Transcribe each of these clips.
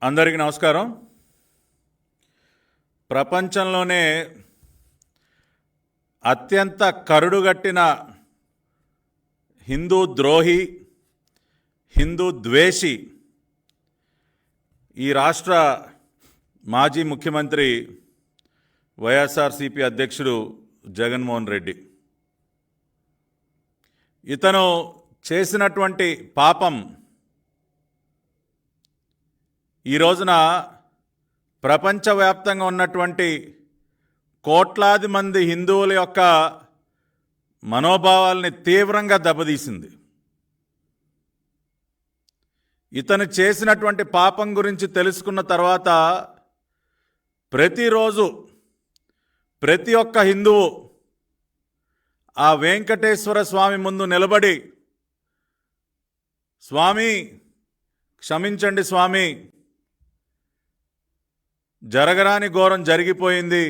అందరికీ నమస్కారం. ప్రపంచంలోనే అత్యంత కరుడుగట్టిన హిందూ ద్రోహి, హిందూ ద్వేషి ఈ రాష్ట్ర మాజీ ముఖ్యమంత్రి వైఎస్ఆర్సీపీ అధ్యక్షుడు జగన్మోహన్ రెడ్డి. ఇతను చేసినటువంటి పాపం ఈ రోజున ప్రపంచవ్యాప్తంగా ఉన్నటువంటి కోట్లాది మంది హిందువుల యొక్క మనోభావాల్ని తీవ్రంగా దెబ్బతీసింది. ఇతను చేసినటువంటి పాపం గురించి తెలుసుకున్న తర్వాత ప్రతిరోజు ప్రతి ఒక్క హిందువు ఆ వెంకటేశ్వర స్వామి ముందు నిలబడి, స్వామి క్షమించండి స్వామి, జరగరాని ఘోరం జరిగిపోయింది,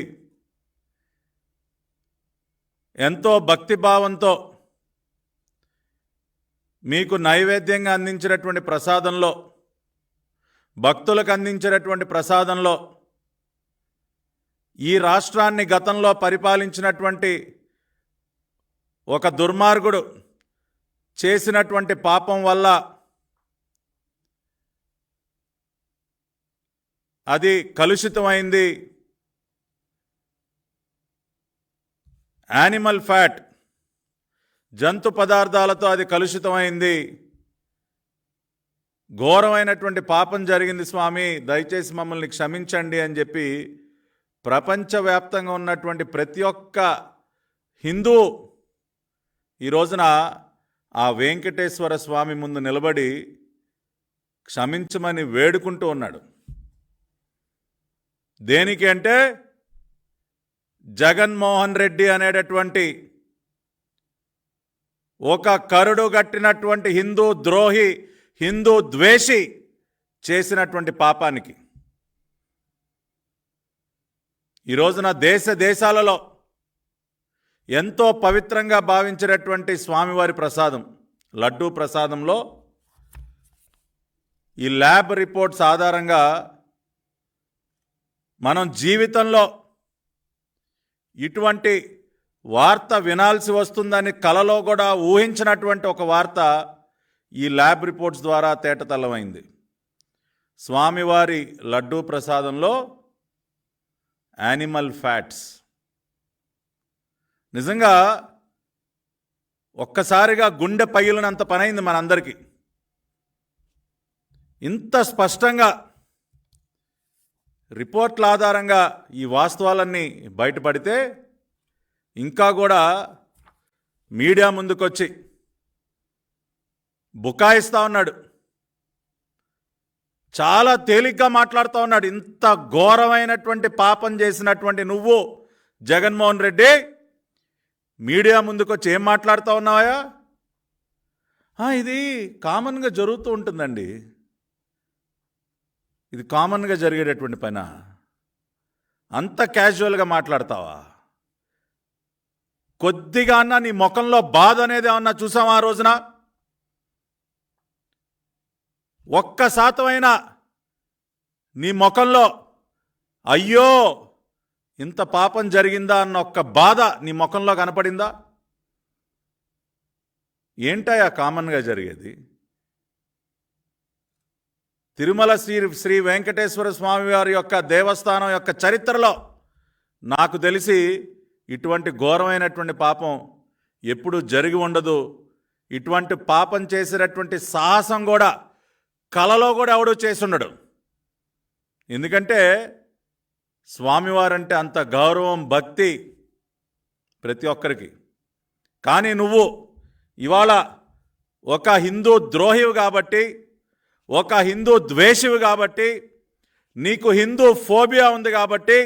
ఎంతో భక్తిభావంతో మీకు నైవేద్యంగా అందించినటువంటి ప్రసాదంలో, భక్తులకు అందించినటువంటి ప్రసాదంలో ఈ రాష్ట్రాన్ని గతంలో పరిపాలించినటువంటి ఒక దుర్మార్గుడు చేసినటువంటి పాపం వల్ల అది కలుషితమైంది. యానిమల్ ఫ్యాట్, జంతు పదార్థాలతో అది కలుషితమైంది. ఘోరమైనటువంటి పాపం జరిగింది స్వామి, దయచేసి మమ్మల్ని క్షమించండి అని చెప్పి ప్రపంచవ్యాప్తంగా ఉన్నటువంటి ప్రతి ఒక్క హిందూ ఈ రోజున ఆ వెంకటేశ్వర స్వామి ముందు నిలబడి క్షమించమని వేడుకుంటూ ఉన్నాడు. దేనికి అంటే జగన్మోహన్ రెడ్డి అనేటటువంటి ఒక కరుడుగట్టినటువంటి హిందూ ద్రోహి, హిందూ ద్వేషి చేసినటువంటి పాపానికి. ఈ రోజున దేశాలలో ఎంతో పవిత్రంగా భావించినటువంటి స్వామివారి ప్రసాదం లడ్డూ ప్రసాదంలో ఈ ల్యాబ్ రిపోర్ట్స్ ఆధారంగా మనం జీవితంలో ఇటువంటి వార్త వినాల్సి వస్తుందని కలలో కూడా ఊహించినటువంటి ఒక వార్త ఈ ల్యాబ్ రిపోర్ట్స్ ద్వారా తేటతెల్లమైంది. స్వామివారి లడ్డూ ప్రసాదంలో యానిమల్ ఫ్యాట్స్. నిజంగా ఒక్కసారిగా గుండె పగిలినంత పనైంది మనందరికీ. ఇంత స్పష్టంగా రిపోర్ట్ల ఆధారంగా ఈ వాస్తవాలన్నీ బయటపడితే ఇంకా కూడా మీడియా ముందుకొచ్చి బుకాయిస్తూ ఉన్నాడు, చాలా తేలిగ్గా మాట్లాడుతూ ఉన్నాడు. ఇంత ఘోరమైనటువంటి పాపం చేసినటువంటి నువ్వు జగన్మోహన్ రెడ్డి మీడియా ముందుకొచ్చి ఏం మాట్లాడుతూ ఉన్నావా? ఇది కామన్గా జరుగుతూ ఉంటుందండి, ఇది కామన్గా జరిగేటటువంటి పైన అంత క్యాజువల్గా మాట్లాడతావా? కొద్దిగా అన్నా నీ ముఖంలో బాధ అనేది ఏమన్నా చూసావా? ఆ రోజున ఒక్క శాతమైనా నీ ముఖంలో అయ్యో ఇంత పాపం జరిగిందా అన్న ఒక్క బాధ నీ ముఖంలో కనపడిందా? ఏంటయా కామన్గా జరిగేది? తిరుమల శ్రీ వెంకటేశ్వర స్వామి వారి యొక్క దేవస్థానం యొక్క చరిత్రలో నాకు తెలిసి ఇటువంటి ఘోరమైనటువంటి పాపం ఎప్పుడు జరిగి ఉండదు. ఇటువంటి పాపం చేసినటువంటి సాహసం కూడా కలలో కూడా ఎవడూ చేసి ఉండడు. ఎందుకంటే స్వామివారంటే అంత గౌరవం, భక్తి ప్రతి ఒక్కరికి. కానీ నువ్వు ఇవాళ ఒక హిందూ ద్రోహివి కాబట్టి, ఒక హిందూ ద్వేషివి కాబట్టి, నీకు హిందూ ఫోబియా ఉంది కాబట్టి,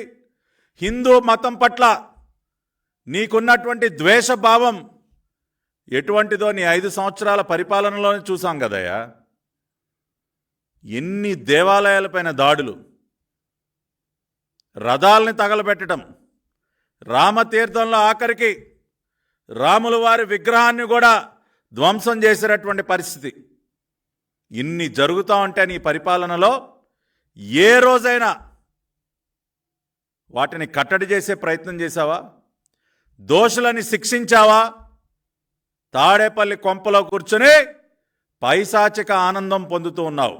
హిందూ మతం పట్ల నీకున్నటువంటి ద్వేషభావం ఎటువంటిదో నీ 5 సంవత్సరాల పరిపాలనలోనే చూసాం కదయ్యా. ఎన్ని దేవాలయాలపైన దాడులు, రథాలని తగలబెట్టడం, రామతీర్థంలో ఆఖరికి రాముల వారి విగ్రహాన్ని కూడా ధ్వంసం చేసేటటువంటి పరిస్థితి. ఇన్ని జరుగుతూ ఉంటే నీ పరిపాలనలో ఏ రోజైనా వాటిని కట్టడి చేసే ప్రయత్నం చేశావా? దోషులని శిక్షించావా? తాడేపల్లి కొంపలో కూర్చొని పైశాచిక ఆనందం పొందుతూ ఉన్నావు.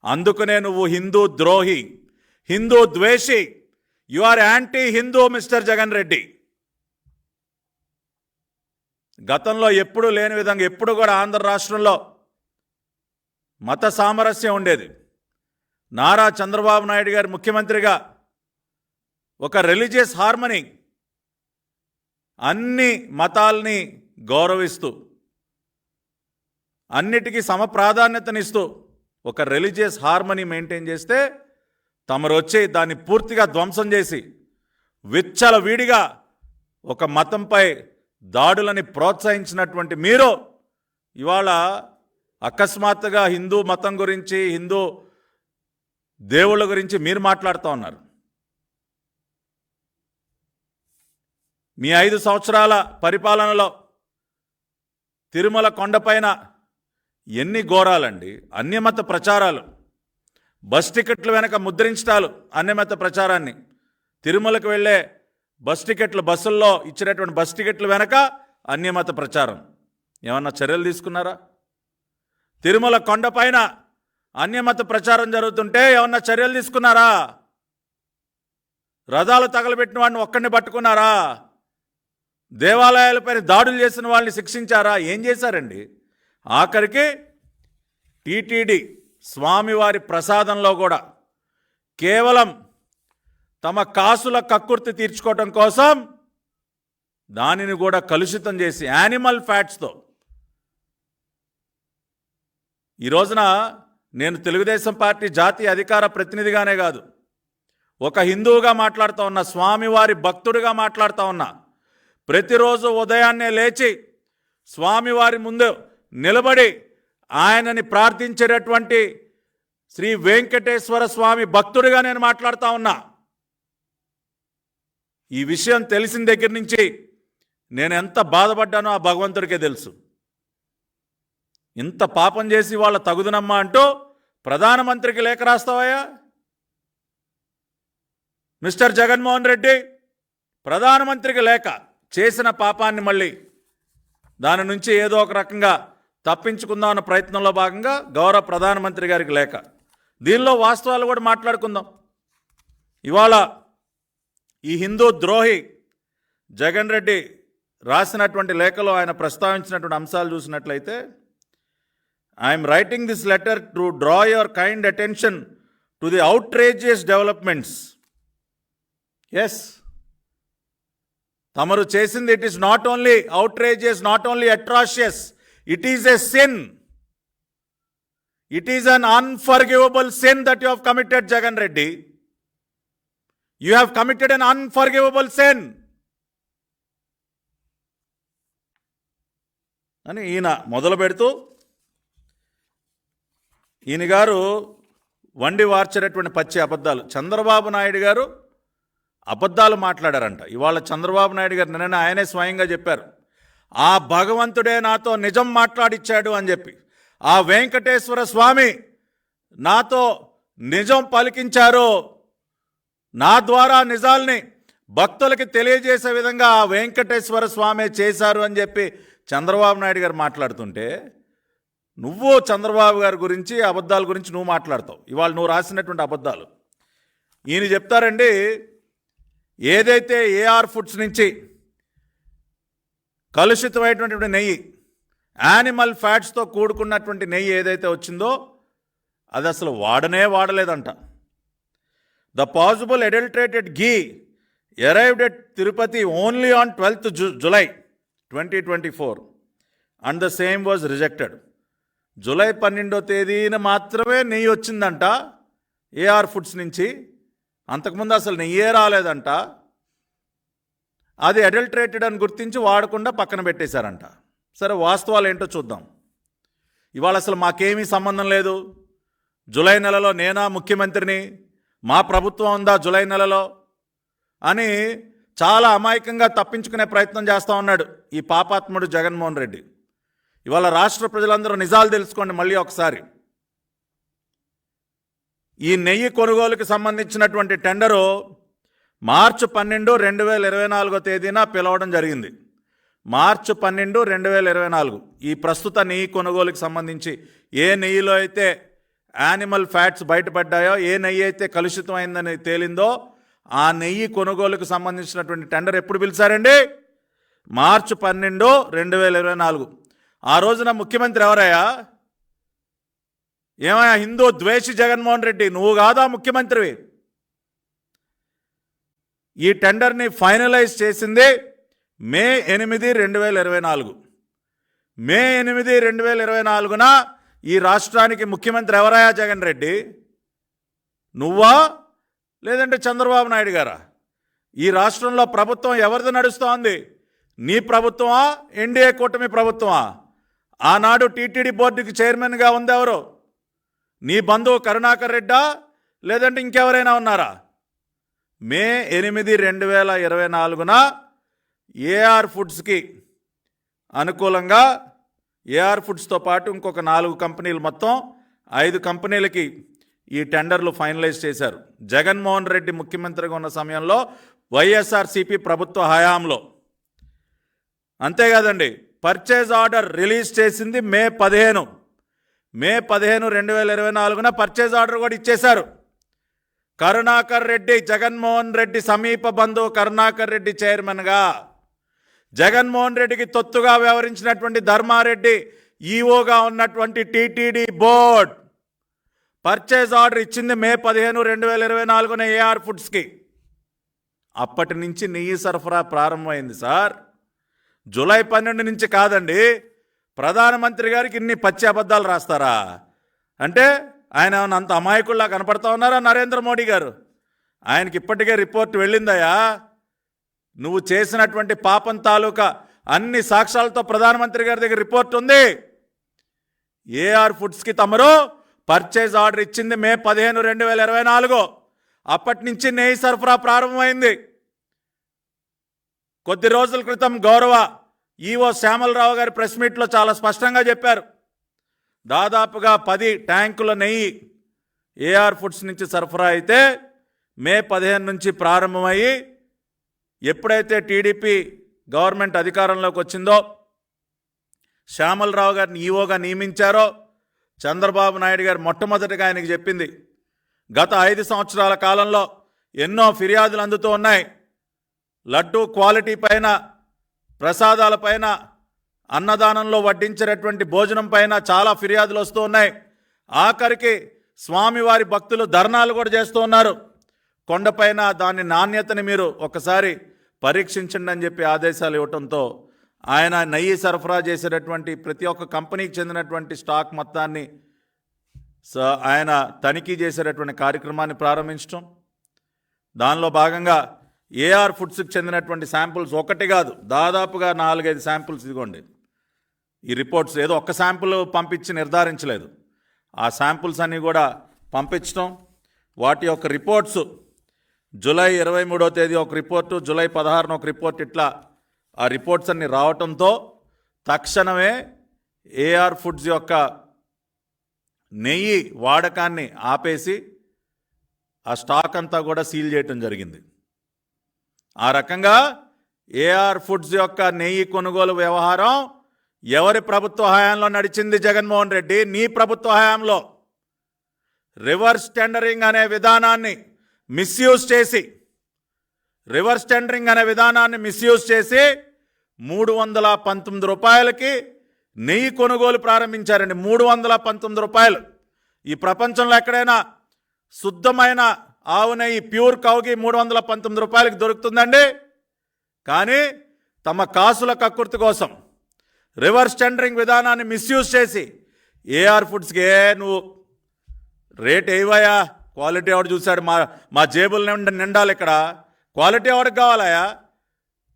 అందుకనే నువ్వు హిందూ ద్రోహి, హిందూ ద్వేషి, you are anti Hindu mister Jagan Reddy. గతంలో ఎప్పుడూ లేని విధంగా ఎప్పుడు కూడా ఆంధ్ర రాష్ట్రంలో మత సామరస్యం ఉండేది. నారా చంద్రబాబు నాయుడు గారు ముఖ్యమంత్రిగా ఒక రిలీజియస్ హార్మనీ, అన్ని మతాల్ని గౌరవిస్తూ అన్నిటికీ సమప్రాధాన్యతనిస్తూ ఒక రిలీజియస్ హార్మనీ మెయింటైన్ చేస్తే తమరు వచ్చి దాన్ని పూర్తిగా ధ్వంసం చేసి విచ్చలవిడిగా ఒక మతంపై దాడులని ప్రోత్సహించినటువంటి మీరు ఇవాళ అకస్మాత్తుగా హిందూ మతం గురించి, హిందూ దేవుళ్ళ గురించి మీరు మాట్లాడుతూ ఉన్నారు. మీ 5 సంవత్సరాల పరిపాలనలో తిరుమల కొండపైన ఎన్ని ఘోరాలండి. అన్యమత ప్రచారాలు, బస్ టికెట్లు వెనక ముద్రించటాలు, అన్యమత ప్రచారాన్ని, తిరుమలకు వెళ్ళే బస్ టికెట్లు, బస్సుల్లో ఇచ్చినటువంటి బస్ టికెట్లు వెనక అన్యమత ప్రచారం. ఏమన్నా చర్యలు తీసుకున్నారా? తిరుమల కొండపైన అన్యమత ప్రచారం జరుగుతుంటే ఏమన్నా చర్యలు తీసుకున్నారా? రథాలు తగలబెట్టిన వాడిని ఒక్కడిని పట్టుకున్నారా? దేవాలయాలపైన దాడులు చేసిన వాళ్ళని శిక్షించారా? ఏం చేశారండి? ఆఖరికి టీటీడీ స్వామివారి ప్రసాదంలో కూడా కేవలం తమ కాసుల కక్కుర్తి తీర్చుకోవటం కోసం దానిని కూడా కలుషితం చేసి యానిమల్ ఫ్యాట్స్తో. ఈ రోజున నేను తెలుగుదేశం పార్టీ జాతీయ అధికార ప్రతినిధిగానే కాదు, ఒక హిందువుగా మాట్లాడుతూ ఉన్నా, స్వామివారి భక్తుడిగా మాట్లాడుతూ ఉన్నా. ప్రతిరోజు ఉదయాన్నే లేచి స్వామివారి ముందు నిలబడి ఆయనని ప్రార్థించేటటువంటి శ్రీ వెంకటేశ్వర స్వామి భక్తుడిగా నేను మాట్లాడుతూ ఉన్నా. ఈ విషయం తెలిసిన దగ్గర నుంచి నేను ఎంత బాధపడ్డానో ఆ భగవంతుడికే తెలుసు. ఇంత పాపం చేసి వాళ్ళ తగుదనమ్మా అంటూ ప్రధానమంత్రికి లేఖ రాస్తావయ్యా మిస్టర్ జగన్మోహన్ రెడ్డి? ప్రధానమంత్రికి లేఖ, చేసిన పాపాన్ని మళ్ళీ దాని నుంచి ఏదో ఒక రకంగా తప్పించుకుందాం అన్న ప్రయత్నంలో భాగంగా గౌరవ ప్రధానమంత్రి గారికి లేఖ. దీనిలో వాస్తవాలు కూడా మాట్లాడుకుందాం. ఇవాళ ఈ హిందూ ద్రోహి జగన్ రెడ్డి రాసినటువంటి లేఖలో ఆయన ప్రస్తావించినటువంటి అంశాలు చూసినట్లయితే, I'm writing this letter to draw your kind attention to the outrageous developments. Yes, తమరు చేసింది it is not only outrageous, not only atrocious, it is a sin. It is an unforgivable sin that you have committed, Jagan Reddy. You have committed an unforgivable sin. అని ఈయన మొదలు పెడుతూ, ఈయన గారు వండి వార్చేటటువంటి పచ్చి అబద్ధాలు. చంద్రబాబు నాయుడు గారు అబద్ధాలు మాట్లాడారంట. ఇవాళ చంద్రబాబు నాయుడు గారు నిన్న ఆయనే స్వయంగా చెప్పారు, ఆ భగవంతుడే నాతో నిజం మాట్లాడిచ్చాడు అని చెప్పి. ఆ వెంకటేశ్వర స్వామి నాతో నిజం పలికించారు, నా ద్వారా నిజాల్ని భక్తులకి తెలియజేసే విధంగా ఆ వెంకటేశ్వర స్వామి చేశారు అని చెప్పి చంద్రబాబు నాయుడు గారు మాట్లాడుతుంటే, నువ్వు చంద్రబాబు గారి గురించి అబద్ధాల గురించి నువ్వు మాట్లాడతావు. ఇవాళ నువ్వు రాసినటువంటి అబద్ధాలు ఈయన చెప్తారండి. ఏదైతే ఏఆర్ ఫుడ్స్ నుంచి కలుషితమైనటువంటి నెయ్యి, యానిమల్ ఫ్యాట్స్తో కూడుకున్నటువంటి నెయ్యి ఏదైతే వచ్చిందో అది అసలు వాడలేదంట. The possible adulterated ghee arrived at Tirupati only on 12th July 2024 and the same was rejected. జూలై 12వ తేదీన మాత్రమే నెయ్యి వచ్చిందంట ఏఆర్ ఫుడ్స్ నుంచి. అంతకుముందు అసలు నెయ్యే రాలేదంట. అది అడల్టరేటెడ్ అని గుర్తించి వాడకుండా పక్కన పెట్టేశారంట. సరే, వాస్తవాలు ఏంటో చూద్దాం. ఇవాళ అసలు మాకేమీ సంబంధం లేదు, జూలై నెలలో నేనా ముఖ్యమంత్రిని, మా ప్రభుత్వం ఉందా జూలై నెలలో అని చాలా అమాయకంగా తప్పించుకునే ప్రయత్నం చేస్తూ ఉన్నాడు ఈ పాపాత్ముడు జగన్మోహన్ రెడ్డి. ఇవాళ రాష్ట్ర ప్రజలందరూ నిజాలు తెలుసుకోండి మళ్ళీ ఒకసారి. ఈ నెయ్యి కొనుగోలుకి సంబంధించినటువంటి టెండరు మార్చి 12, 2024 తేదీన పిలవడం జరిగింది. మార్చి 12, 2024 ఈ ప్రస్తుత నెయ్యి కొనుగోలుకి సంబంధించి ఏ నెయ్యిలో అయితే యానిమల్ ఫ్యాట్స్ బయటపడ్డాయో, ఏ నెయ్యి అయితే కలుషితమైందని తేలిందో ఆ నెయ్యి కొనుగోలుకు సంబంధించినటువంటి టెండర్ ఎప్పుడు పిలిచారండి? మార్చి 12, 2024. ఆ రోజున ముఖ్యమంత్రి ఎవరయ్యా? ఏమయ్యా హిందూ ద్వేషి జగన్మోహన్ రెడ్డి, నువ్వు కాదా ముఖ్యమంత్రివి? ఈ టెండర్ని ఫైనలైజ్ చేసింది మే 8, 2024. మే 8, 2024న ఈ రాష్ట్రానికి ముఖ్యమంత్రి ఎవరయ్యా? జగన్ రెడ్డి నువ్వా లేదంటే చంద్రబాబు నాయుడు గారా? ఈ రాష్ట్రంలో ప్రభుత్వం ఎవరిది నడుస్తోంది? నీ ప్రభుత్వమా, ఎన్డీఏ కూటమి ప్రభుత్వమా? ఆనాడు టీటీడీ బోర్డుకి చైర్మన్గా ఉంది ఎవరు? నీ బంధువు కరుణాకర్ రెడ్డా లేదంటే ఇంకెవరైనా ఉన్నారా? మే 8, 2024న ఏఆర్ ఫుడ్స్కి అనుకూలంగా ఏఆర్ ఫుడ్స్తో పాటు ఇంకొక 4 కంపెనీలు, మొత్తం 5 కంపెనీలకి ఈ టెండర్లు ఫైనలైజ్ చేశారు. జగన్మోహన్ రెడ్డి ముఖ్యమంత్రిగా ఉన్న సమయంలో వైఎస్ఆర్సీపీ ప్రభుత్వ హయాంలో. అంతేకాదండి, పర్చేజ్ ఆర్డర్ రిలీజ్ చేసింది మే 15. మే 15, 2024న పర్చేజ్ ఆర్డర్ కూడా ఇచ్చేశారు. కరుణాకర్ రెడ్డి, జగన్మోహన్ రెడ్డి సమీప బంధువు కరుణాకర్ రెడ్డి చైర్మన్గా, జగన్మోహన్ రెడ్డికి తొత్తుగా వ్యవహరించినటువంటి ధర్మారెడ్డి ఈఓగా ఉన్నటువంటి టీటీడీ బోర్డ్ పర్చేజ్ ఆర్డర్ ఇచ్చింది మే 15, 2024న ఏఆర్ ఫుడ్స్కి. అప్పటి నుంచి నెయ్యి సరఫరా ప్రారంభమైంది సార్. జూలై 12 నుంచి కాదండి. ప్రధానమంత్రి గారికి ఇన్ని పచ్చి అబద్ధాలు రాస్తారా? అంటే ఆయన అంత అమాయకుల్లా కనపడతా ఉన్నారా నరేంద్ర మోడీ గారు? ఆయనకి ఇప్పటికే రిపోర్ట్ వెళ్ళిందయ్యా. నువ్వు చేసినటువంటి పాపం తాలూకా అన్ని సాక్ష్యాలతో ప్రధానమంత్రి గారి దగ్గర రిపోర్ట్ ఉంది. ఏఆర్ ఫుడ్స్కి తమరు పర్చేజ్ ఆర్డర్ ఇచ్చింది మే 15, 2024. అప్పటి నుంచి నెయ్యి సరఫరా ప్రారంభమైంది. కొద్ది రోజుల క్రితం గౌరవ ఈఓ శ్యామలరావు గారి ప్రెస్ మీట్లో చాలా స్పష్టంగా చెప్పారు. దాదాపుగా 10 ట్యాంకుల నెయ్యి ఏఆర్ ఫుడ్స్ నుంచి సరఫరా అయితే మే 15 నుంచి ప్రారంభమయ్యి ఎప్పుడైతే టీడీపీ గవర్నమెంట్ అధికారంలోకి వచ్చిందో, శ్యామలరావు గారిని ఈఓగా నియమించారో, చంద్రబాబు నాయుడు గారు మొట్టమొదటిగా ఆయనకి చెప్పింది, గత 5 సంవత్సరాల కాలంలో ఎన్నో ఫిర్యాదులు అందుతూ ఉన్నాయి. లడ్డూ క్వాలిటీ పైన, ప్రసాదాల పైన, అన్నదానంలో వడ్డించేటటువంటి భోజనం పైన చాలా ఫిర్యాదులు వస్తూ ఉన్నాయి. ఆఖరికి స్వామివారి భక్తులు ధర్నాలు కూడా చేస్తూ ఉన్నారు. కొండపైన దాని నాణ్యతని మీరు ఒకసారి పరీక్షించండి అని చెప్పి ఆదేశాలు ఇవ్వడంతో ఆయన నెయ్యి సరఫరా చేసేటటువంటి ప్రతి ఒక్క కంపెనీకి చెందినటువంటి స్టాక్ మొత్తాన్ని ఆయన తనిఖీ చేసేటటువంటి కార్యక్రమాన్ని ప్రారంభించడం. దానిలో భాగంగా ఏఆర్ ఫుడ్స్కి చెందినటువంటి శాంపుల్స్ ఒకటి కాదు, దాదాపుగా 4-5 శాంపుల్స్, ఇదిగోండి ఈ రిపోర్ట్స్, ఏదో ఒక్క శాంపుల్ పంపించి నిర్ధారించలేదు. ఆ శాంపుల్స్ అన్నీ కూడా పంపించడం, వాటి యొక్క రిపోర్ట్స్ జూలై 23వ తేదీ ఒక రిపోర్టు, జూలై 16న ఒక రిపోర్ట్, ఇట్లా ఆ రిపోర్ట్స్ అన్నీ రావటంతో తక్షణమే ఏఆర్ ఫుడ్స్ యొక్క నెయ్యి వాడకాన్ని ఆపేసి ఆ స్టాక్ అంతా కూడా సీల్ చేయటం జరిగింది. ఆ రకంగా ఏఆర్ ఫుడ్స్ యొక్క నెయ్యి కొనుగోలు వ్యవహారం ఎవరి ప్రభుత్వ హయాంలో నడిచింది? జగన్మోహన్ రెడ్డి నీ ప్రభుత్వ హయాంలో. రివర్స్ టెండరింగ్ అనే విధానాన్ని మిస్యూజ్ చేసి, 319 రూపాయలకి నెయ్యి కొనుగోలు ప్రారంభించారండి. 319 రూపాయలు. ఈ ప్రపంచంలో ఎక్కడైనా శుద్ధమైన ఆవు నెయ్యి, ప్యూర్ కౌకి 319 రూపాయలకి దొరుకుతుందండి? కానీ తమ కాసుల కక్కుర్తి కోసం రివర్స్ టెండరింగ్ విధానాన్ని మిస్యూజ్ చేసి ఏఆర్ ఫుడ్స్కి నువ్వు రేట్ ఏవయా, క్వాలిటీ ఎవడు చూశాడు? మా జేబులు నిండాలి, ఇక్కడ క్వాలిటీ ఎవరికి కావాలయా?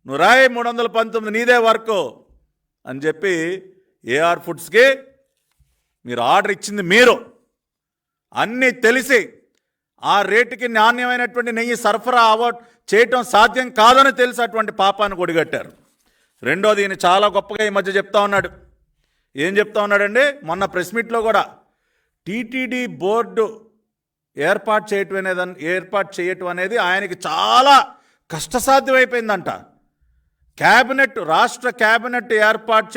నువ్వు రాయి 319 నీదే వర్క్ అని చెప్పి ఏఆర్ ఫుడ్స్కి మీరు ఆర్డర్ ఇచ్చింది మీరు. అన్నీ తెలిసి ఆ రేటుకి నాణ్యమైనటువంటి నెయ్యి సరఫరా చేయటం సాధ్యం కాదని తెలిసి అటువంటి పాపాన్ని ఒడిగట్టారు. రెండోది, ఈయన చాలా గొప్పగా ఈ మధ్య చెప్తా ఉన్నాడు. ఏం చెప్తా ఉన్నాడండి? మొన్న ప్రెస్ మీట్లో కూడా టీటీడీ బోర్డు ఏర్పాటు చేయటం అనేది ఆయనకి చాలా కష్టసాధ్యమైపోయిందంట. రాష్ట్ర క్యాబినెట్ ఏర్పాటు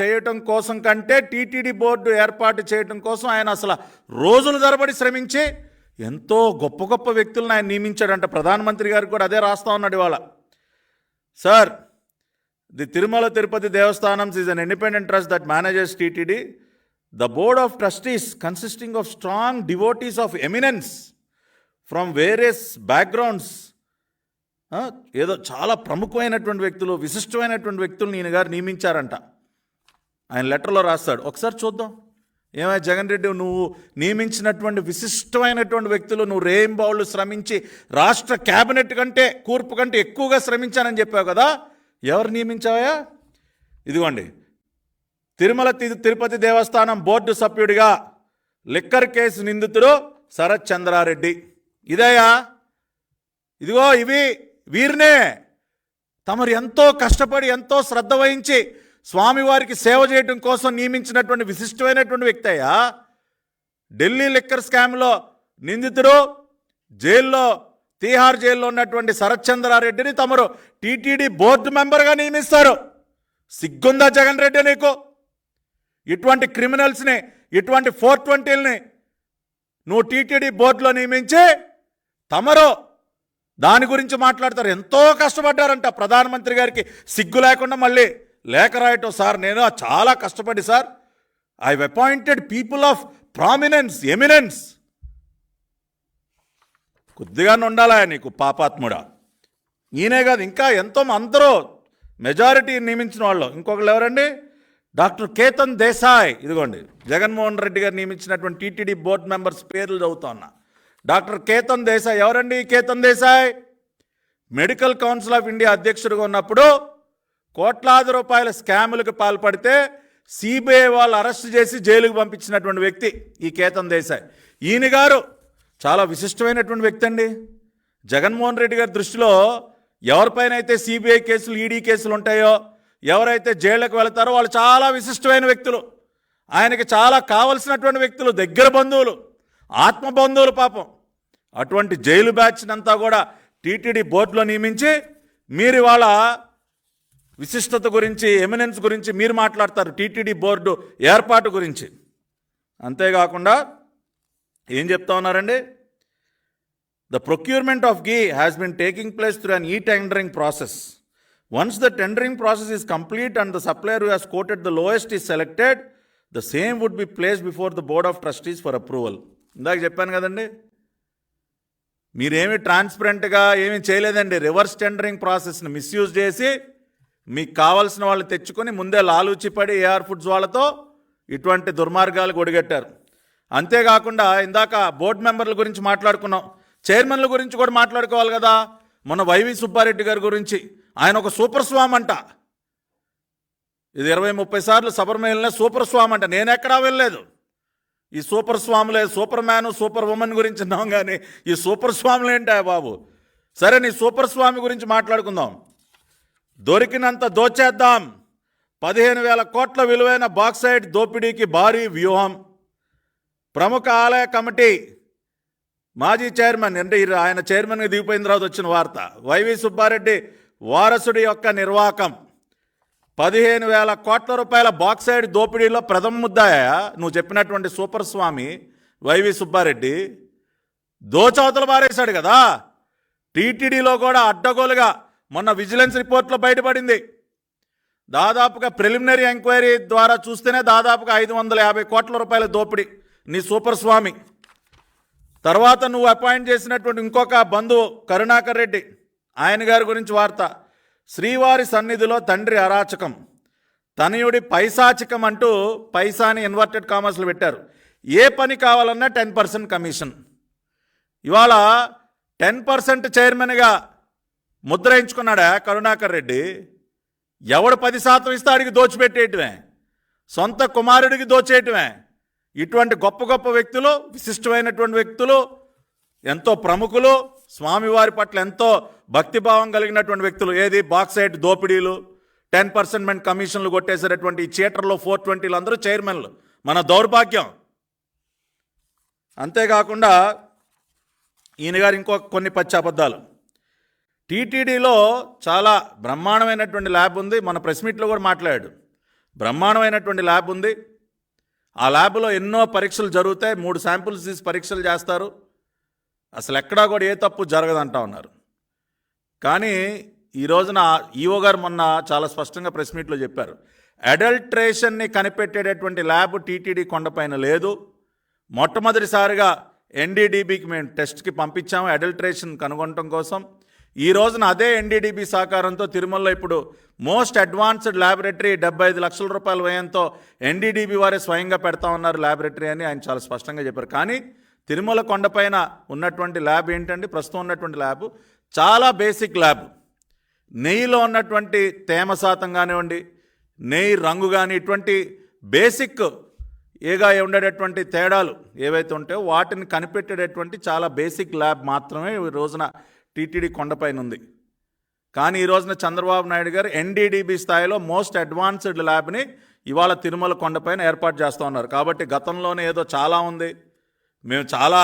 చేయటం కోసం కంటే టీటీడీ బోర్డు ఏర్పాటు చేయటం కోసం ఆయన అసలు రోజుల తరబడి శ్రమించి ఎంతో గొప్ప గొప్ప వ్యక్తులను ఆయన నియమించాడంట. ప్రధానమంత్రి గారికి కూడా అదే రాస్తా ఉన్నాడు ఇవాళ. Sir, the Tirumala Tirupati Devasthanam is an independent trust that manages TTD. The board of trustees consisting of strong devotees of eminence from various backgrounds, ఏదో చాలా ప్రముఖమైనటువంటి వ్యక్తులు, విశిష్టమైనటువంటి వ్యక్తులు ఈయన గారు నియమించారంట. ఆయన లెటర్లో రాస్తాడు, ఒకసారి చూద్దాం. ఏమైనా జగన్ రెడ్డి, నువ్వు నియమించినటువంటి విశిష్టమైనటువంటి వ్యక్తులు, నువ్వు రేయింబావుళ్ళు శ్రమించి రాష్ట్ర క్యాబినెట్ కూర్పు కంటే ఎక్కువగా శ్రమించానని చెప్పావు కదా, ఎవరు నియమించావా? ఇదిగోండి, తిరుమల తిరుపతి దేవస్థానం బోర్డు సభ్యుడిగా లిక్కర్ కేసు నిందితుడు శరత్ చంద్రారెడ్డి. ఇదయా, ఇదిగో వీరినే తమరు ఎంతో కష్టపడి ఎంతో శ్రద్ధ వహించి స్వామివారికి సేవ చేయడం కోసం నియమించినటువంటి విశిష్టమైనటువంటి వ్యక్తి అయ్యా. ఢిల్లీ లిక్కర్ స్కామ్లో నిందితుడు, తీహార్ జైల్లో ఉన్నటువంటి శరత్ చంద్రారెడ్డిని తమరు టీటీడీ బోర్డు మెంబర్గా నియమిస్తారు. సిగ్గుందా జగన్ రెడ్డి నీకు? ఇటువంటి క్రిమినల్స్ని, ఇటువంటి 420ని నువ్వు టీటీడీ బోర్డులో నియమించి తమరు దాని గురించి మాట్లాడతారు. ఎంతో కష్టపడ్డారంట. ప్రధానమంత్రి గారికి సిగ్గు లేకుండా మళ్ళీ లేఖ రాయటం, సార్ నేను చాలా కష్టపడి sir, I appointed people of prominence, eminence. కొద్దిగా ఉండాలా నీకు పాపాత్ముడా? ఈయనే కాదు, ఇంకా ఎంతో అందరూ మెజారిటీ నియమించిన వాళ్ళు. ఇంకొకళ్ళు ఎవరండి? డాక్టర్ కేతన్ దేశాయ్. ఇదిగోండి, జగన్మోహన్ రెడ్డి గారు నియమించినటువంటి టీటీడీ బోర్డు మెంబర్స్ పేర్లు చదువుతా ఉన్నా. డాక్టర్ కేతన్ దేశాయ్ ఎవరండి? Ketan Desai medical council of India అధ్యక్షుడిగా ఉన్నప్పుడు కోట్లాది రూపాయల స్కాములకు పాల్పడితే సిబిఐ వాళ్ళు అరెస్ట్ చేసి జైలుకు పంపించినటువంటి వ్యక్తి ఈ కేతన్ దేశాయ్. ఈయన గారు చాలా విశిష్టమైనటువంటి వ్యక్తి అండి. జగన్మోహన్ రెడ్డి గారి దృష్టిలో ఎవరిపైన అయితే సిబిఐ కేసులు, ఈడీ కేసులు ఉంటాయో, ఎవరైతే జైళ్లకు వెళతారో వాళ్ళు చాలా విశిష్టమైన వ్యక్తులు, ఆయనకి చాలా కావలసినటువంటి వ్యక్తులు, దగ్గర బంధువులు, ఆత్మ బంధువులు పాపం. అటువంటి జైలు బ్యాచ్నంతా కూడా టీటీడీ బోర్డులో నియమించి మీరు వాళ్ళ విశిష్టత గురించి, ఎమినెన్స్ గురించి మీరు మాట్లాడతారు, టీటీడీ బోర్డు ఏర్పాటు గురించి. అంతేకాకుండా ఏం చెప్తా ఉన్నారండి? The procurement of ghee has been taking place through an e-tendering process. Once the tendering process is complete and the supplier who has quoted the lowest is selected, the same would be placed before the board of trustees for approval. ఇందాక చెప్పాను కదండి, మీరేమి ట్రాన్స్పరెంట్గా ఏమీ చేయలేదండి. Reverse tendering ప్రాసెస్ని misuse చేసి మీకు కావాల్సిన వాళ్ళు తెచ్చుకొని ముందే లాలూచిపడి ఏఆర్ ఫుడ్స్ వాళ్ళతో ఇటువంటి దుర్మార్గాలు ఒడిగట్టారు. అంతేకాకుండా ఇందాక బోర్డు మెంబర్ల గురించి మాట్లాడుకున్నాం, చైర్మన్ల గురించి కూడా మాట్లాడుకోవాలి కదా. మొన్న వైవి సుబ్బారెడ్డి గారి గురించి, ఆయన ఒక సూపర్ స్వామ్ అంట. ఇది 20-30 సార్లు సబర్మేల్నే సూపర్ స్వామ్ అంట. నేను ఎక్కడా వెళ్ళలేదు. ఈ సూపర్ స్వాములే, సూపర్ మ్యాన్, సూపర్ ఉమెన్ గురించి విన్నాం, కానీ ఈ సూపర్ స్వాములు ఏంటా బాబు? సరే, నీ సూపర్ స్వామి గురించి మాట్లాడుకుందాం. దొరికినంత దోచేద్దాం. 15,000 కోట్ల విలువైన బాక్సైట్ దోపిడీకి భారీ వ్యూహం. ప్రముఖ ఆలయ కమిటీ మాజీ చైర్మన్, అంటే ఆయన చైర్మన్గా దిగిపోయిన తర్వాత వచ్చిన వార్త, వైవి సుబ్బారెడ్డి వారసుడి యొక్క నిర్వాకం. 15,000 కోట్ల రూపాయల బాక్సైడ్ దోపిడీలో ప్రథమ ముద్దాయా నువ్వు చెప్పినటువంటి సూపర్ స్వామి వైవి సుబ్బారెడ్డి. దోచవతలు పారేశాడు కదా. టీటీడీలో కూడా అడ్డగోలుగా మొన్న విజిలెన్స్ రిపోర్ట్లో బయటపడింది. దాదాపుగా ప్రిలిమినరీ ఎంక్వైరీ ద్వారా చూస్తేనే దాదాపుగా 550 కోట్ల రూపాయల దోపిడీ నీ సూపర్ స్వామి. తర్వాత నువ్వు అపాయింట్ చేసినటువంటి ఇంకొక బంధువు కరుణాకర్ రెడ్డి, ఆయన గారి గురించి వార్త. శ్రీవారి సన్నిధిలో తండ్రి అరాచకం, తనయుడి పైశాచికం అంటూ పైసాని ఇన్వర్టెడ్ కామర్స్లు పెట్టారు. ఏ పని కావాలన్నా 10% కమిషన్. ఇవాళ 10% చైర్మన్గా ముద్రయించుకున్నాడా కరుణాకర్ రెడ్డి? ఎవడు 10% ఇస్తే అడిగి దోచిపెట్టేయటమే, సొంత కుమారుడికి దోచేయటమే. ఇటువంటి గొప్ప గొప్ప వ్యక్తులు, విశిష్టమైనటువంటి వ్యక్తులు, ఎంతో ప్రముఖులు, స్వామివారి పట్ల ఎంతో భక్తిభావం కలిగినటువంటి వ్యక్తులు. ఏది బాక్సైట్ దోపిడీలు, 10% కమిషన్లు కొట్టేసేటటువంటి ఈ చీటర్లు, 420లు అందరూ చైర్మన్లు. మన దౌర్భాగ్యం. అంతేకాకుండా ఈయన గారు ఇంకో కొన్ని పచ్చి అబద్ధాలు. టీటీడీలో చాలా బ్రహ్మాండమైనటువంటి ల్యాబ్ ఉంది, మన ప్రెస్ మీట్లో కూడా మాట్లాడాడు. బ్రహ్మాండమైనటువంటి ల్యాబ్ ఉంది, ఆ ల్యాబ్లో ఎన్నో పరీక్షలు జరుగుతాయి, 3 శాంపుల్స్ తీసి పరీక్షలు చేస్తారు, అసలు ఎక్కడా కూడా ఏ తప్పు జరగదంటా ఉన్నారు. కానీ ఈ రోజున ఈఓ గారు మొన్న చాలా స్పష్టంగా ప్రెస్ మీట్లో చెప్పారు, అడల్ట్రేషన్ని కనిపెట్టేటటువంటి ల్యాబ్ టీటీడీ కొండపైన లేదు. మొట్టమొదటిసారిగా ఎన్డీడీబీకి మేము టెస్ట్కి పంపించాము అడల్ట్రేషన్ కనుగొనటం కోసం. ఈ రోజున అదే ఎన్డీడీబీ సహకారంతో తిరుమలలో ఇప్పుడు మోస్ట్ అడ్వాన్స్డ్ ల్యాబొరేటరీ 75 లక్షల రూపాయల వ్యయంతో ఎన్డీడీబీ వారే స్వయంగా పెడతా ఉన్నారు ల్యాబొరేటరీ అని ఆయన చాలా స్పష్టంగా చెప్పారు. కానీ తిరుమల కొండపైన ఉన్నటువంటి ల్యాబ్ ఏంటండి, ప్రస్తుతం ఉన్నటువంటి ల్యాబ్ చాలా బేసిక్ ల్యాబ్. నెయ్యిలో ఉన్నటువంటి తేమ శాతం కానివ్వండి, నెయ్యి రంగు కానీ, ఇటువంటి బేసిక్ ఏగా ఉండేటటువంటి తేడాలు ఏవైతే ఉంటాయో వాటిని కనిపెట్టేటటువంటి చాలా బేసిక్ ల్యాబ్ మాత్రమే ఈ రోజున టీటీడీ కొండపైన ఉంది. కానీ ఈ రోజున చంద్రబాబు నాయుడు గారు ఎన్డీడీబీ స్థాయిలో మోస్ట్ అడ్వాన్స్డ్ ల్యాబ్ని ఇవాళ తిరుమల కొండపైన ఏర్పాటు చేస్తూ ఉన్నారు. కాబట్టి గతంలోనే ఏదో చాలా ఉంది, మేము చాలా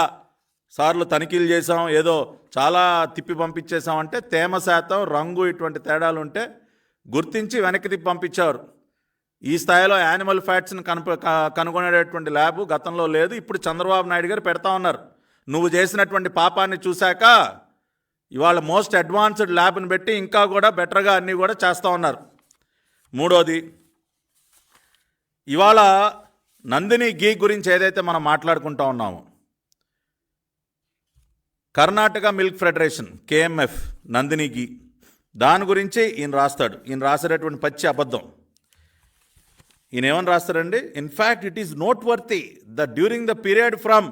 సార్లు తనిఖీలు చేసాం, ఏదో చాలా తిప్పి పంపించేసామంటే తేమ శాతం, రంగు ఇటువంటి తేడాలు ఉంటే గుర్తించి వెనక్కి తిప్పి పంపించారు. ఈ స్థాయిలో యానిమల్ ఫ్యాట్స్ని కనుగొనేటటువంటి ల్యాబ్ గతంలో లేదు. ఇప్పుడు చంద్రబాబు నాయుడు గారు పెడతా ఉన్నారు. నువ్వు చేసినటువంటి పాపాన్ని చూశాక ఇవాళ మోస్ట్ అడ్వాన్స్డ్ ల్యాబ్ని పెట్టి ఇంకా కూడా బెటర్గా అన్నీ కూడా చేస్తూ ఉన్నారు. మూడోది, ఇవాళ నందిని ఘీ గురించి ఏదైతే మనం మాట్లాడుకుంటూ ఉన్నామో, Karnataka milk federation KMF Nandini ghee, దాని గురించి ఈయన రాస్తాడు. ఈయన రాసేటటువంటి పచ్చి అబద్ధం. ఈయన ఏమని రాస్తారండి, in fact it is noteworthy that during the period from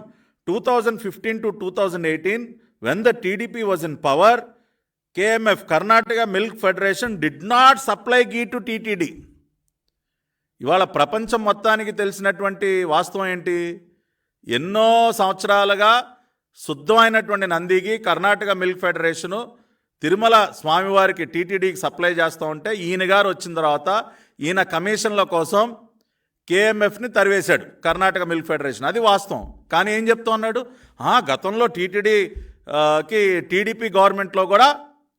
2015 to 2018 when the TDP was in power, KMF Karnataka Milk Federation did not supply ghee to TTD. ఇవాళ ప్రపంచం మొత్తానికి తెలిసినటువంటి వాస్తవం ఏంటి, ఎన్నో సంవత్సరాలుగా శుద్ధమైనటువంటి నందికి కర్ణాటక మిల్క్ ఫెడరేషను తిరుమల స్వామివారికి టీటీడీకి సప్లై చేస్తూ ఉంటే ఈయన గారు వచ్చిన తర్వాత ఈయన కమిషన్ల కోసం కేఎంఎఫ్ని తరివేశాడు కర్ణాటక మిల్క్ ఫెడరేషన్. అది వాస్తవం. కానీ ఏం చెప్తూ ఉన్నాడు, గతంలో టీడీపీ గవర్నమెంట్లో కూడా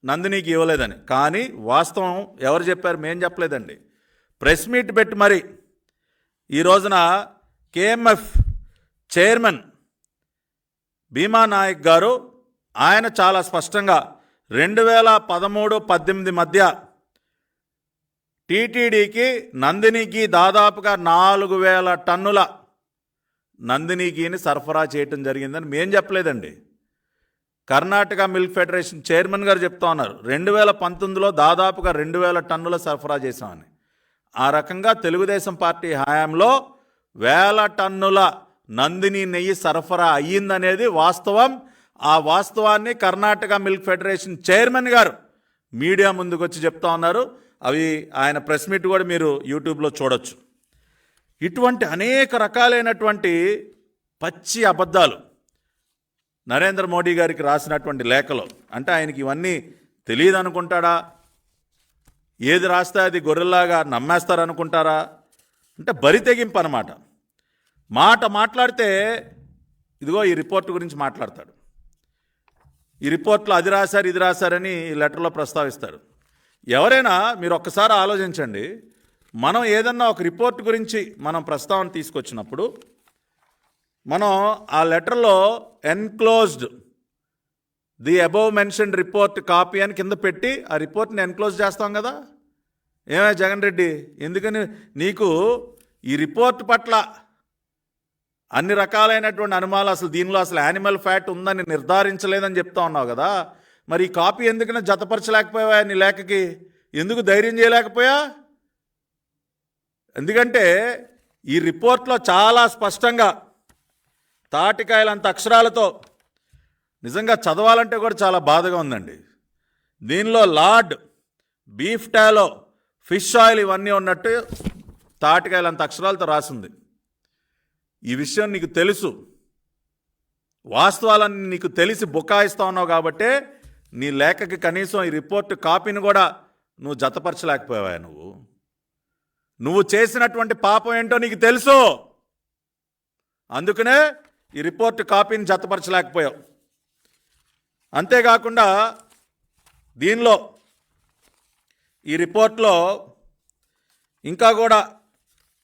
నందినికి ఇవ్వలేదని. కానీ వాస్తవం ఎవరు చెప్పారు, మేం చెప్పలేదండి. ప్రెస్ మీట్ పెట్టి మరి ఈ రోజున కేఎంఎఫ్ చైర్మన్ భీమా నాయక్ గారు ఆయన చాలా స్పష్టంగా 2013-18 మధ్య టీటీడీకి నందినికి దాదాపుగా 4,000 టన్నుల నందినికిని సరఫరా చేయటం జరిగిందని మేం చెప్పలేదండి. కర్ణాటక మిల్క్ ఫెడరేషన్ చైర్మన్ గారు చెప్తా ఉన్నారు 2019లో దాదాపుగా 2,000 టన్నుల సరఫరా చేశామని. ఆ రకంగా తెలుగుదేశం పార్టీ హయాంలో 1,000 టన్నుల నందిని నెయ్యి సరఫరా అయ్యిందనేది వాస్తవం. ఆ వాస్తవాన్ని కర్ణాటక మిల్క్ ఫెడరేషన్ చైర్మన్ గారు మీడియా ముందుకు వచ్చి చెప్తా ఉన్నారు. అవి ఆయన ప్రెస్ మీట్ కూడా మీరు యూట్యూబ్లో చూడొచ్చు. ఇటువంటి అనేక రకాలైనటువంటి పచ్చి అబద్ధాలు నరేంద్ర మోడీ గారికి రాసినటువంటి లేఖలో, అంటే ఆయనకి ఇవన్నీ తెలియదు అనుకుంటాడా, ఏది రాస్తే అది గొర్రెల్లాగా నమ్మేస్తారనుకుంటారా, అంటే బరి తెగింపు అన్నమాట. మాట్లాడితే ఇదిగో ఈ రిపోర్ట్ గురించి మాట్లాడతాడు, ఈ రిపోర్ట్లో అది రాశారు ఇది రాశారని ఈ లెటర్లో ప్రస్తావిస్తారు. ఎవరైనా మీరు ఒక్కసారి ఆలోచించండి, మనం ఏదన్నా ఒక రిపోర్ట్ గురించి మనం ప్రస్తావన తీసుకొచ్చినప్పుడు మనం ఆ లెటర్లో enclosed the above mentioned report copy అని కింద పెట్టి ఆ రిపోర్ట్ని ఎన్క్లోజ్ చేస్తాం కదా. ఏమే జగన్ రెడ్డి, ఎందుకని నీకు ఈ రిపోర్ట్ పట్ల అన్ని రకాలైనటువంటి అనుమానాలు, అసలు దీనిలో అసలు యానిమల్ ఫ్యాట్ ఉందని నిర్ధారించలేదని చెప్తా ఉన్నావు కదా, మరి ఈ కాపీ ఎందుకని జతపరచలేకపోయావా, నీ లేఖకి ఎందుకు ధైర్యం చేయలేకపోయా? ఎందుకంటే ఈ రిపోర్ట్లో చాలా స్పష్టంగా తాటికాయలంత అక్షరాలతో, నిజంగా చదవాలంటే కూడా చాలా బాధగా ఉందండి. దీనిలో లార్డ్, బీఫ్ టాలో, ఫిష్ ఆయిల్ ఇవన్నీ ఉన్నట్టు తాటికాయలంత అక్షరాలతో రాసింది. ఈ విషయం నీకు తెలుసు, వాస్తవాలన్నీ నీకు తెలిసి బుకాయిస్తా ఉన్నావు కాబట్టే నీ లేఖకి కనీసం ఈ రిపోర్ట్ కాపీని కూడా నువ్వు జతపరచలేకపోయావా? నువ్వు చేసినటువంటి పాపం ఏంటో నీకు తెలుసు, అందుకనే ఈ రిపోర్ట్ కాపీని జతపరచలేకపోయావు. అంతేకాకుండా దీనిలో ఈ రిపోర్ట్లో ఇంకా కూడా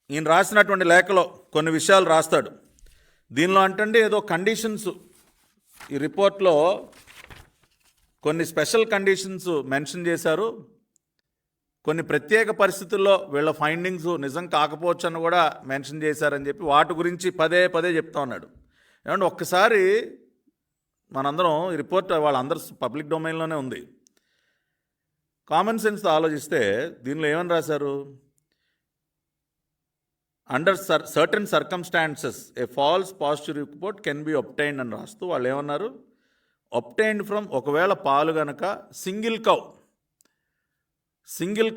ఈయన రాసినటువంటి లేఖలో కొన్ని విషయాలు రాస్తాడు. దీనిలో అంటే ఏదో కండిషన్స్, ఈ రిపోర్ట్లో కొన్ని స్పెషల్ కండిషన్స్ మెన్షన్ చేశారు. కొన్ని ప్రత్యేక పరిస్థితుల్లో వీళ్ళ ఫైండింగ్స్ నిజం కాకపోవచ్చు అని కూడా మెన్షన్ చేశారని చెప్పి వాటి గురించి పదే పదే చెప్తా ఉన్నాడు. ఏమంటే ఒక్కసారి మనందరం ఈ రిపోర్ట్ వాళ్ళందరూ పబ్లిక్ డొమైన్లోనే ఉంది. కామన్ సెన్స్తో ఆలోచిస్తే దీనిలో ఏమని రాశారు? Under certain circumstances a false positive report can be obtained అని రాస్తూ వాళ్ళు ఏమన్నారు? ఒబ్టైన్డ్ ఫ్రమ్, ఒకవేళ పాలు గనక సింగిల్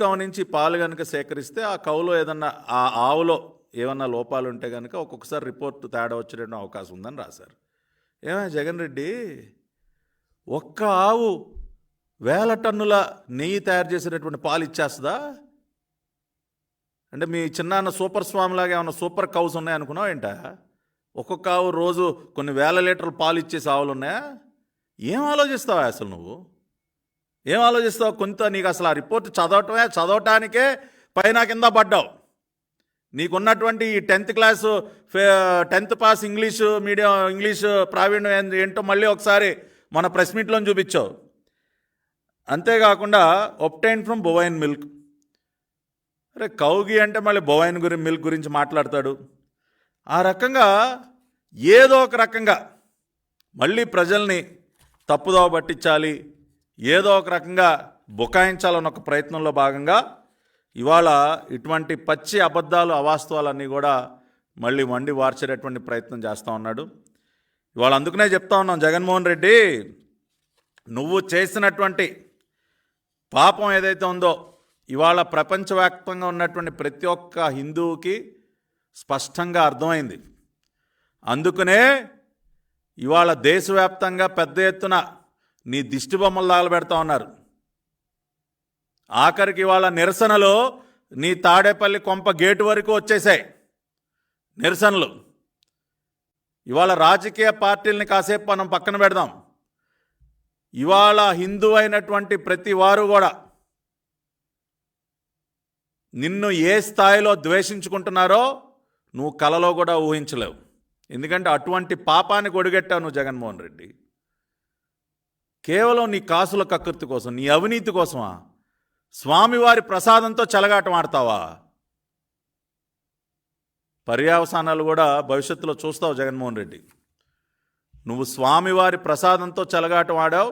కౌ నుంచి పాలు కనుక సేకరిస్తే ఆ కౌలో ఏదన్నా, ఆ ఆవులో ఏమన్నా లోపాలు ఉంటే కనుక ఒక్కొక్కసారి రిపోర్ట్ తేడా వచ్చేటటువంటి అవకాశం ఉందని రాశారు. ఏమైనా జగన్ రెడ్డి, ఒక్క ఆవు 1000 టన్నుల నెయ్యి తయారు చేసేటటువంటి పాలు ఇచ్చేస్తుందా? అంటే మీ చిన్నాన్న సూపర్ స్వామిలాగా ఏమన్నా సూపర్ కౌస్ ఉన్నాయనుకున్నావు ఏంట? ఒక్కొక్క ఆవు రోజు కొన్ని 1000 లీటర్ల పాలు ఇచ్చేసి ఆవులు ఉన్నాయా? ఏం ఆలోచిస్తావా అసలు నువ్వు? ఏం ఆలోచిస్తావు? కొంత నీకు అసలు ఆ రిపోర్ట్ చదవటానికే పైన కింద పడ్డావు. నీకున్నటువంటి ఈ 10th pass English medium, English ప్రావీణ్యం ఏంటో మళ్ళీ ఒకసారి మన ప్రెస్ మీట్లో చూపించావు. అంతేకాకుండా ఒబ్టైన్ ఫ్రమ్ బొవైన్ మిల్క్. అరే కౌగి అంటే మళ్ళీ బొవైన్ మిల్క్ గురించి మాట్లాడతాడు. ఆ రకంగా ఏదో ఒక రకంగా మళ్ళీ ప్రజల్ని తప్పుదోవ పట్టించాలి, ఏదో ఒక రకంగా బుకాయించాలన్న ఒక ప్రయత్నంలో భాగంగా ఇవాళ ఇటువంటి పచ్చి అబద్ధాలు, అవాస్తవాలన్నీ కూడా మళ్ళీ వండి వార్చేటటువంటి ప్రయత్నం చేస్తూ ఉన్నాడు. ఇవాళ అందుకనే చెప్తా ఉన్నాం, జగన్మోహన్ రెడ్డి నువ్వు చేసినటువంటి పాపం ఏదైతే ఉందో ఇవాళ ప్రపంచవ్యాప్తంగా ఉన్నటువంటి ప్రతి ఒక్క హిందువుకి స్పష్టంగా అర్థమైంది. అందుకనే ఇవాళ దేశవ్యాప్తంగా పెద్ద ఎత్తున నీ దిష్టి బొమ్మలు తగలబెడతా ఉన్నారు. ఆఖరికి ఇవాళ నిరసనలు నీ తాడేపల్లి కొంప గేటు వరకు వచ్చేసాయి నిరసనలు. ఇవాళ రాజకీయ పార్టీలని కాసేపు మనం పక్కన పెడదాం. ఇవాళ హిందూ అయినటువంటి ప్రతి వారు కూడా నిన్ను ఏ స్థాయిలో ద్వేషించుకుంటున్నారో నువ్వు కలలో కూడా ఊహించలేవు. ఎందుకంటే అటువంటి పాపానికి ఒడిగట్టావు నువ్వు జగన్మోహన్ రెడ్డి. కేవలం నీ కాసుల కకృతి కోసం, నీ అవినీతి కోసమా? స్వామివారి ప్రసాదంతో చెలగాటం ఆడతావా? పర్యావసానాలు కూడా భవిష్యత్తులో చూస్తావు జగన్మోహన్ రెడ్డి. నువ్వు స్వామివారి ప్రసాదంతో చెలగాటం ఆడావు.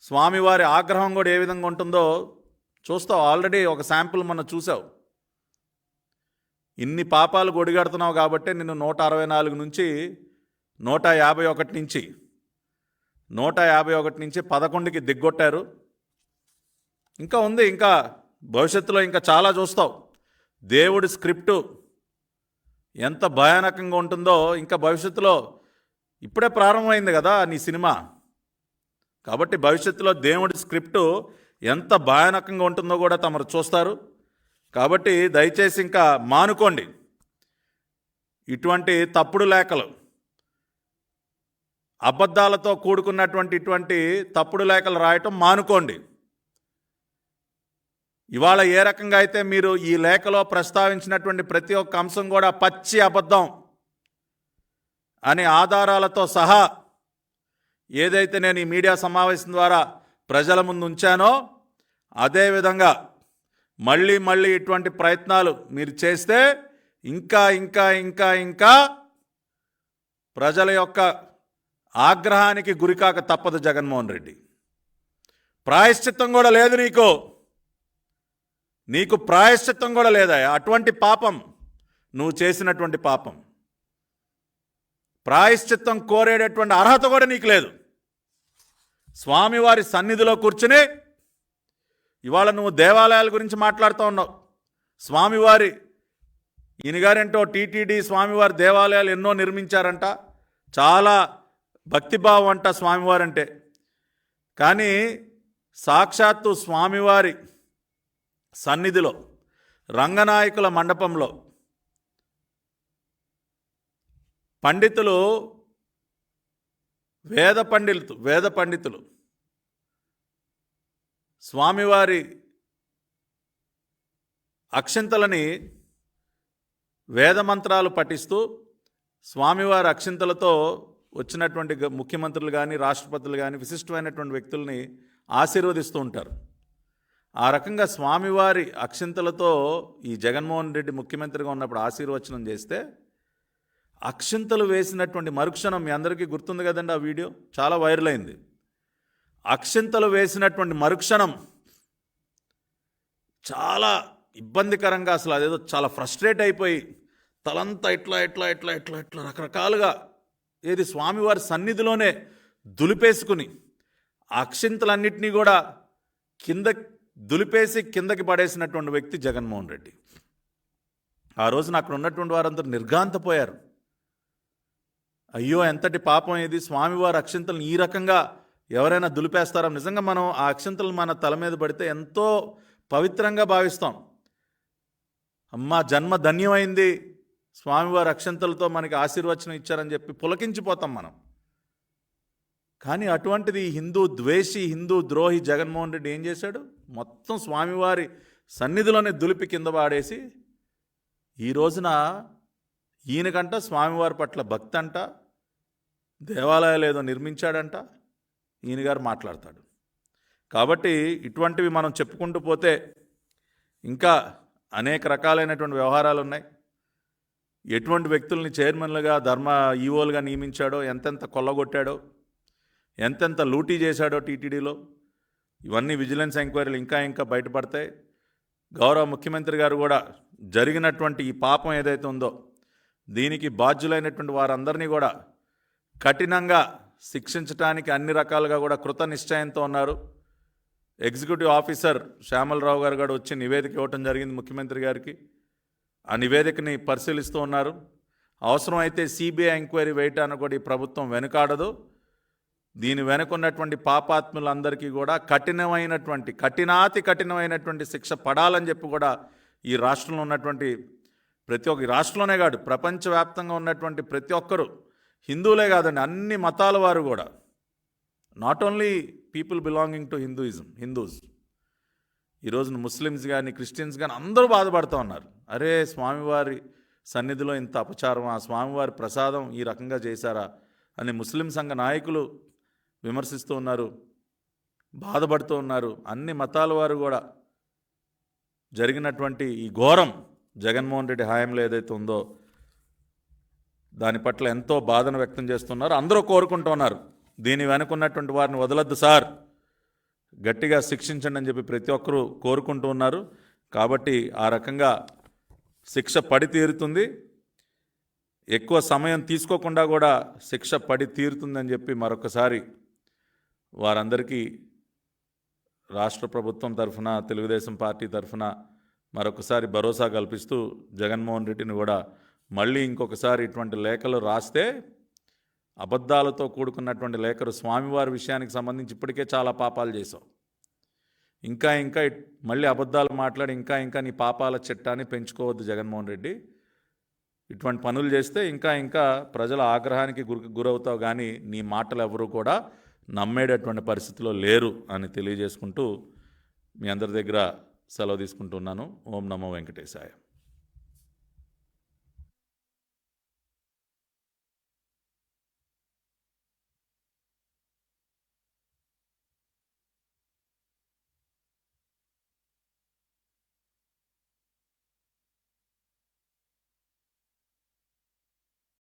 స్వామివారి ఆగ్రహం కూడా ఏ విధంగా ఉంటుందో చూస్తావు. ఆల్రెడీ ఒక శాంపుల్ మనం చూసావు. ఇన్ని పాపాలు గొడిగడుతున్నావు కాబట్టి నిన్ను 164 నుంచి 151 నుంచి 11కి దిగ్గొట్టారు. ఇంకా ఉంది, ఇంకా భవిష్యత్తులో ఇంకా చాలా చూస్తావు. దేవుడి స్క్రిప్టు ఎంత భయానకంగా ఉంటుందో ఇంకా భవిష్యత్తులో, ఇప్పుడే ప్రారంభమైంది కదా నీ సినిమా. కాబట్టి భవిష్యత్తులో దేవుడి స్క్రిప్టు ఎంత భయానకంగా ఉంటుందో కూడా తమరు చూస్తారు. కాబట్టి దయచేసి ఇంకా మానుకోండి ఇటువంటి తప్పుడు లేఖలు, అబద్ధాలతో కూడుకున్నటువంటి ఇటువంటి తప్పుడు లేఖలు రాయటం మానుకోండి. ఇవాళ ఏ రకంగా అయితే మీరు ఈ లేఖలో ప్రస్తావించినటువంటి ప్రతి ఒక్క అంశం కూడా పచ్చి అబద్ధం అని ఆధారాలతో సహా ఏదైతే నేను ఈ మీడియా సమావేశం ద్వారా ప్రజల ముందు ఉంచానో అదేవిధంగా మళ్ళీ ఇటువంటి ప్రయత్నాలు మీరు చేస్తే ఇంకా ఇంకా ఇంకా ఇంకా ప్రజల యొక్క ఆగ్రహానికి గురికాక తప్పదు జగన్మోహన్ రెడ్డి. ప్రాయశ్చిత్తం కూడా లేదు నీకు ప్రాయశ్చిత్తం కూడా లేదా? అటువంటి పాపం నువ్వు చేసినటువంటి పాపం, ప్రాయశ్చిత్తం కోరేటటువంటి అర్హత కూడా నీకు లేదు. స్వామివారి సన్నిధిలో కూర్చుని ఇవాళ నువ్వు దేవాలయాల గురించి మాట్లాడుతూ ఉన్నావు. స్వామివారి ఈయనగారేంటో టీటీడీ స్వామివారి దేవాలయాలు ఎన్నో నిర్మించారంట, చాలా భక్తిభావం అంట స్వామివారంటే. కానీ సాక్షాత్తు స్వామివారి సన్నిధిలో రంగనాయకుల మండపంలో పండితులు, వేద పండితులు స్వామివారి అక్షింతలని వేద మంత్రాలు పఠిస్తూ స్వామివారి అక్షింతలతో వచ్చినటువంటి ముఖ్యమంత్రులు కానీ రాష్ట్రపతులు కానీ విశిష్టమైనటువంటి వ్యక్తుల్ని ఆశీర్వదిస్తూ ఉంటారు. ఆ రకంగా స్వామివారి అక్షింతలతో ఈ జగన్మోహన్ రెడ్డి ముఖ్యమంత్రిగా ఉన్నప్పుడు ఆశీర్వచనం చేస్తే అక్షింతలు వేసినటువంటి మరుక్షణం, మీ అందరికీ గుర్తుంది కదండి, ఆ వీడియో చాలా వైరల్ అయింది. అక్షింతలు వేసినటువంటి మరుక్షణం చాలా ఇబ్బందికరంగా, అసలు అదేదో చాలా ఫ్రస్ట్రేట్ అయిపోయి తలంతా ఇట్లా ఇట్లా ఇట్లా ఇట్లా ఇట్లా రకరకాలుగా ఏది స్వామివారి సన్నిధిలోనే దులిపేసుకుని అక్షింతలన్నింటినీ కూడా దులిపేసి కిందకి పడేసినటువంటి వ్యక్తి జగన్మోహన్ రెడ్డి. ఆ రోజున అక్కడ ఉన్నటువంటి వారందరూ నిర్ఘాంతపోయారు. అయ్యో ఎంతటి పాపం ఇది, స్వామివారి అక్షింతలను ఈ రకంగా ఎవరైనా దులిపేస్తారా? నిజంగా మనం ఆ అక్షింతలు మన తల మీద పడితే ఎంతో పవిత్రంగా భావిస్తాం. అమ్మా జన్మ ధన్యమైంది, స్వామివారి అక్షంతలతో మనకి ఆశీర్వచనం ఇచ్చారని చెప్పి పులకించిపోతాం మనం. కానీ అటువంటిది హిందూ ద్వేషి, హిందూ ద్రోహి జగన్మోహన్ రెడ్డి ఏం చేశాడు? మొత్తం స్వామివారి సన్నిధిలోనే దులిపి కింద పాడేసి ఈ రోజున ఈయనకంట స్వామివారి పట్ల భక్తి అంట, దేవాలయాలు ఏదో నిర్మించాడంట, ఈయన గారు మాట్లాడతాడు. కాబట్టి ఇటువంటివి మనం చెప్పుకుంటూ పోతే ఇంకా అనేక రకాలైనటువంటి వ్యవహారాలు ఉన్నాయి. ఎటువంటి వ్యక్తుల్ని చైర్మన్లుగా ఈఓలుగా నియమించాడో, ఎంతెంత కొల్లగొట్టాడో, ఎంతెంత లూటీ చేశాడో టీటీడీలో, ఇవన్నీ విజిలెన్స్ ఎంక్వైరీలు ఇంకా బయటపడతాయి. గౌరవ ముఖ్యమంత్రి గారు కూడా జరిగినటువంటి ఈ పాపం ఏదైతే ఉందో దీనికి బాధ్యులైనటువంటి వారందరినీ కూడా కఠినంగా శిక్షించడానికి అన్ని రకాలుగా కూడా కృత నిశ్చయంతో ఉన్నారు. ఎగ్జిక్యూటివ్ ఆఫీసర్ శ్యామలరావు గారు కూడా వచ్చి నివేదిక ఇవ్వటం జరిగింది ముఖ్యమంత్రి గారికి. ఆ నివేదికని పరిశీలిస్తూ ఉన్నారు. అవసరమైతే సిబిఐ ఎంక్వైరీ వేయటానికి కూడా ఈ ప్రభుత్వం వెనుకాడదు. దీని వెనుకున్నటువంటి పాపాత్ములందరికీ కూడా కఠినాతి కఠినమైనటువంటి శిక్ష పడాలని చెప్పి కూడా ఈ రాష్ట్రంలో ఉన్నటువంటి ప్రతి ఒక్క, రాష్ట్రంలోనే కాదు ప్రపంచవ్యాప్తంగా ఉన్నటువంటి ప్రతి ఒక్కరూ, హిందువులే కాదండి అన్ని మతాల వారు కూడా, not only people belonging to Hindus, ఈరోజు ముస్లిమ్స్ కానీ క్రిస్టియన్స్ కానీ అందరూ బాధపడుతూ ఉన్నారు. అరే స్వామివారి సన్నిధిలో ఇంత అపచారం, ఆ స్వామివారి ప్రసాదం ఈ రకంగా చేశారా అని ముస్లిం సంఘ నాయకులు విమర్శిస్తూ ఉన్నారు, బాధపడుతూ ఉన్నారు. అన్ని మతాల వారు కూడా జరిగినటువంటి ఈ ఘోరం జగన్మోహన్ రెడ్డి హయాంలో ఏదైతే ఉందో దాని పట్ల ఎంతో బాధను వ్యక్తం చేస్తున్నారు. అందరూ కోరుకుంటున్నారు దీని వెనుకున్నటువంటి వారిని వదలొద్దు సార్, గట్టిగా శిక్షించండి అని చెప్పి ప్రతి ఒక్కరూ కోరుకుంటూ ఉన్నారు. కాబట్టి ఆ రకంగా శిక్ష పడి తీరుతుంది, ఎక్కువ సమయం తీసుకోకుండా కూడా శిక్ష పడి తీరుతుందని చెప్పి మరొకసారి వారందరికీ రాష్ట్ర ప్రభుత్వం తరఫున, తెలుగుదేశం పార్టీ తరఫున మరొకసారి భరోసా కల్పిస్తూ జగన్మోహన్ రెడ్డిని కూడా మళ్ళీ ఇంకొకసారి ఇటువంటి లేఖలు రాస్తే, అబద్ధాలతో కూడుకున్నటువంటి లేఖలు, స్వామివారి విషయానికి సంబంధించి ఇప్పటికే చాలా పాపాలు చేశావు, ఇంకా మళ్ళీ అబద్ధాలు మాట్లాడి ఇంకా నీ పాపాల చిట్టాన్ని పెంచుకోవద్దు జగన్మోహన్ రెడ్డి. ఇటువంటి పనులు చేస్తే ఇంకా ప్రజల ఆగ్రహానికి గురవుతావు, కానీ నీ మాటలు ఎవరు కూడా నమ్మేటటువంటి పరిస్థితిలో లేరు అని తెలియజేసుకుంటూ మీ అందరి దగ్గర సెలవు తీసుకుంటున్నాను. ఓం నమో వెంకటేశాయ.